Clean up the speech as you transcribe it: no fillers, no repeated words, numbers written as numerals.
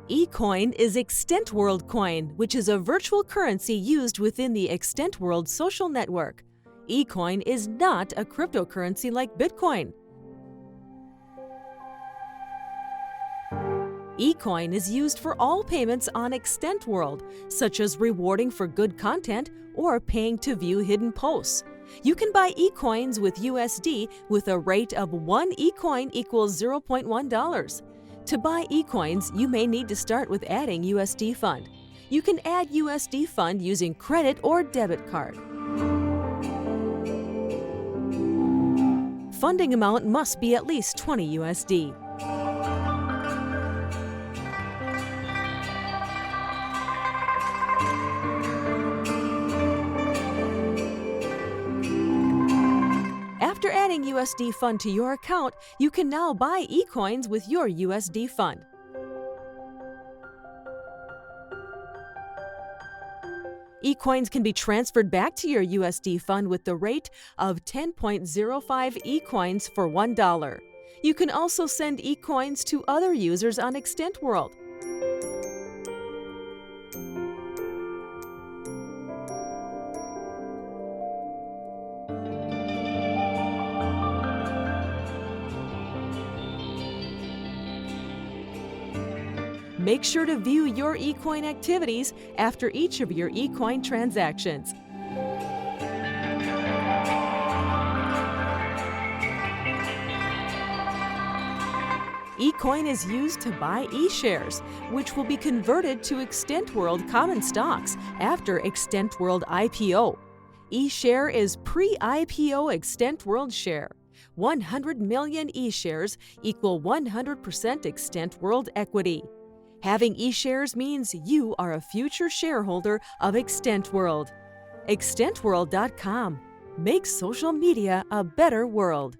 eCoin is ExtentWorld Coin, which is a virtual currency used within the ExtentWorld social network. eCoin is not a cryptocurrency like Bitcoin. eCoin is used for all payments on ExtentWorld, such as rewarding for good content or paying to view hidden posts. You can buy eCoins with USD with a rate of 1 eCoin equals $0.1. To buy eCoins, you may need to start with adding USD Fund. You can add USD Fund using credit or debit card. Funding amount must be at least 20 USD. After adding USD Fund to your account, you can now buy eCoins with your USD Fund. eCoins can be transferred back to your USD Fund with the rate of 10.05 eCoins for $1. You can also send eCoins to other users on ExtentWorld. Make sure to view your eCoin activities after each of your eCoin transactions. eCoin is used to buy eShares, which will be converted to ExtentWorld common stocks after ExtentWorld IPO. eShare is pre-IPO ExtentWorld share. 100 million eShares equal 100% ExtentWorld equity. Having eShares means you are a future shareholder of ExtentWorld. ExtentWorld.com. Make social media a better world.